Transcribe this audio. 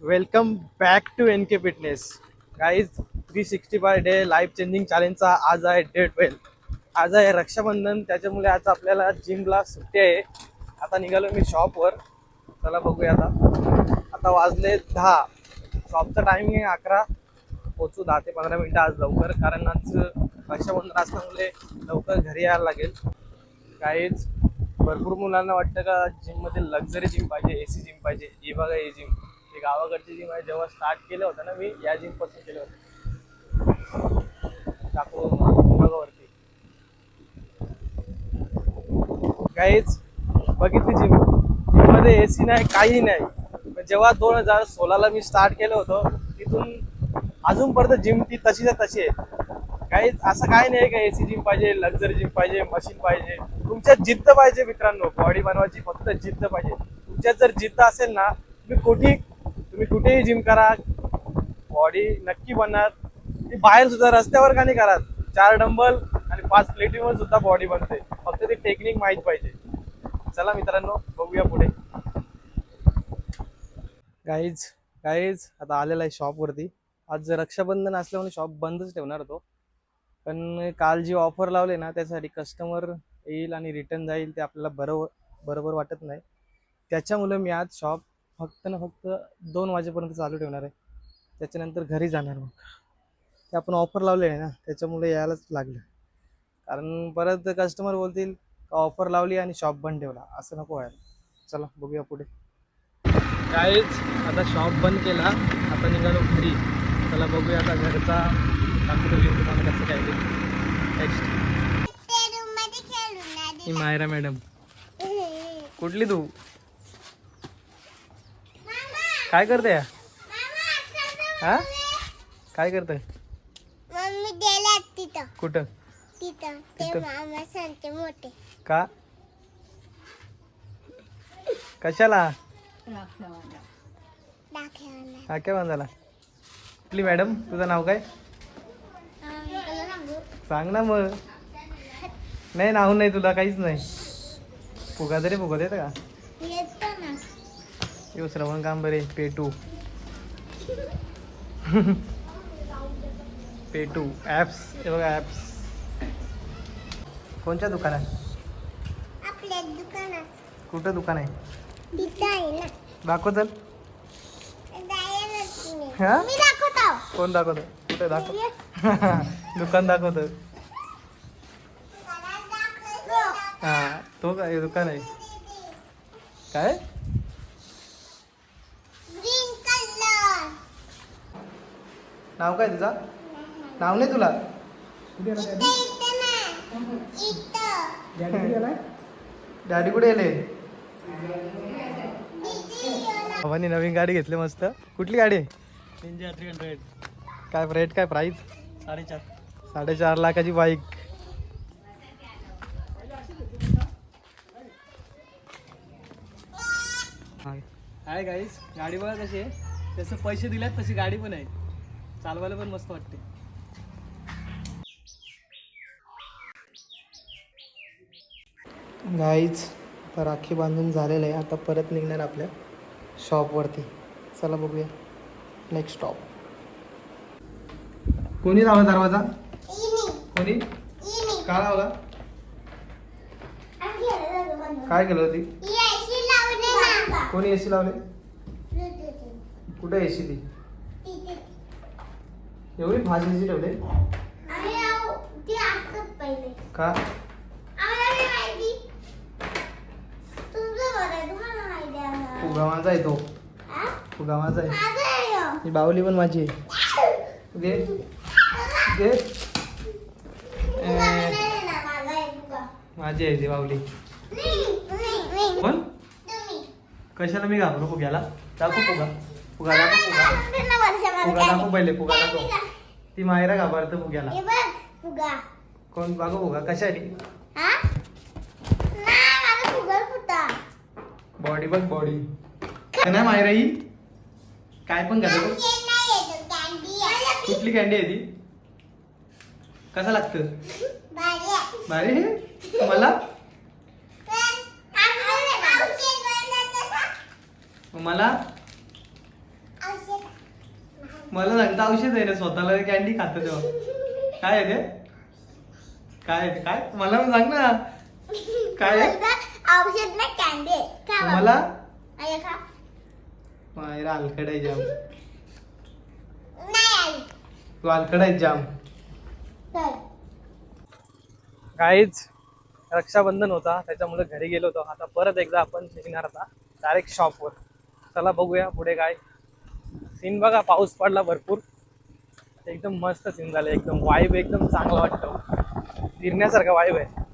Welcome back to N K fitness guys. 365 day life changing चॅलेंजचा आज आहे day 12. आज आहे रक्षाबंधन, त्याच्यामुळे आज आपल्याला जिमला सुट्टी आहे. आता निघालो मी शॉपवर. चला बघूया. आता वाजले 10. शॉपचा टायमिंग आहे 11. पोचू 10 ते 15 मिनटं आज लवकर, कारण आज रक्षाबंधन असल्यामुळे लवकर घरी यायला लागेल. काहीच भरपूर मुलांना वाटतं का जिममध्ये लक्झरी जिम पाहिजे, AC जिम पाहिजे. ही बघा ही जिम, ही गावाकडची जिम आहे. जेव्हा स्टार्ट केलं होतं ना मी, या जिम पासून केलं होतं. टाकू बघा वरती. काहीच बघितली जिम, जिममध्ये AC नाही, काही नाही. जेव्हा 2016ला मी स्टार्ट केलं होतं, तिथून अजूनपर्यंत जिम ती तशीच तशी आहे. काही असं काय नाही का AC जिम पाहिजे, लक्झरी जिम पाहिजे, मशीन पाहिजे. तुमच्यात जिद्द पाहिजे मित्रांनो. बॉडी बनवायची फक्त जिद्द पाहिजे. तुमच्यात जर जिद्द असेल ना, तुम्ही कुठेही जिम करा, बॉडी नक्की बनणार. ती बाहेर सुद्धा रस्त्यावर का नाही करा, 4 डंबल आणि 5 प्लेटीवर सुद्धा बॉडी बनते. फक्त ती टेक्निक माहीत पाहिजे. चला मित्रांनो, बघूया पुढे. गाईज आता आलेला आहे शॉपवरती. आज रक्षाबंधन असल्यामुळे शॉप बंदच ठेवणार होतो, पण काल जी ऑफर लावले ना, त्यासाठी कस्टमर येईल आणि रिटर्न जाईल, ते आपल्याला बरोबर वाटत नाही. त्याच्यामुळे मी आज शॉप फक्त 2 वाजेपर्यंत चालू ठेवणार आहे. त्याच्यानंतर घरी जाणार. मग ते आपण ऑफर लावले आहे ना, त्याच्यामुळे यायलाच लागलं. कारण परत कस्टमर बोलतील ऑफर लावली आणि शॉप बंद ठेवला, असं नको व्हायला. चला बघूया पुढे. काहीच आता शॉप बंद केला, आता निघालो घरी. चला बघूया आता घरचा तुम्हाला कसं काय. नेक्स्ट ही मायरा मॅडम. कुठली तू? काय करते? हा काय करते? मम्मी गेल्यात तिथं. कुठं? तिथं ते मामा सांगते मोठे. का? कशाला? काय बांधायला? कुठली मॅडम? तुझं नाव काय? सांग ना मग. नाही नाव नाही तुला, काहीच नाही. फुगा तरी फुगत येतं का? येऊ श्रवण कांबरे पेटू. पेटू ॲप्स. हे बघा ॲप्स. कोणत्या दुकानात? आपल्या दुकानात. कुठं दुकान आहे? तिथं आहे ना. दाखव चल. हा? मी दाखवतो. कोण दाखवतं? कुठे दाखव. दुकान दाखवतं. हा तो काय दुकान आहे? काय? Green colour. नाव काय तुझा? नाव नाही तुला? डॅडी कुठे गेले? बाबांनी नवीन गाडी घेतली मस्त. कुठली गाडी आहे? निंजा 300. काय रेट, काय प्राइस? 4.5 लाखाची बाईक. आहे गाईस, गाडी बघा कशी आहे. जसं पैसे दिल्यात तशी गाडी पण आहे. चालवायला पण मस्त वाटते. गाईज आता राखी बांधून झालेलं आहे. आता परत निघणार आपल्या शॉपवरती. चला बघूया नेक्स्ट स्टॉप. कोणी लावला दरवाजा? कोणी? का लावला? काय केलं होती? कोणी AC लावले? कुठे AC ती? एवढी फास्ट AC ठेवले का? फुगा माझा आहे तो. फुगा माझा आहे. ही बाहुली पण माझी आहे. घे घे. माझी आहे ती बाहुली. पण कशाला मी घाबरू फुग्याला? दाखव फुगा. फुगा दाखव. फुगा दाखव पहिले. फुगा दाखव. ती मायरा घाबरतं फुग्याला. कोण? बघू फुगा कशासाठी? बॉडी बघ बॉडी. नाही मायरा ही काय पण घालतो. कुठली कॅन्डी आहे ती? कसं लागतं? भारी. मला मला मला सांगता औषध आहे ना स्वतःला कॅन्डी खातं तेव्हा. काय आहे ते? काय आहे ते? काय मला पण सांग ना. काय आहे? औषध ना कॅन्डी खा बाबा. मला आया खा. मायरा हलकड आहे जाम. नाही आई. तू हलकड आहे जाम. चल. काहीच रक्षाबंधन होता त्याच्यामुळे घरी गेलो होतो. आता परत एकदा आपण निघणार आता डायरेक्ट शॉपवर. चला बघूया पुढे काय सीन. बघा पाऊस पडला भरपूर. एकदम मस्त सीन झालं. एकदम वाईब एकदम चांगला वाटतो. फिरण्यासारखा वाईब आहे.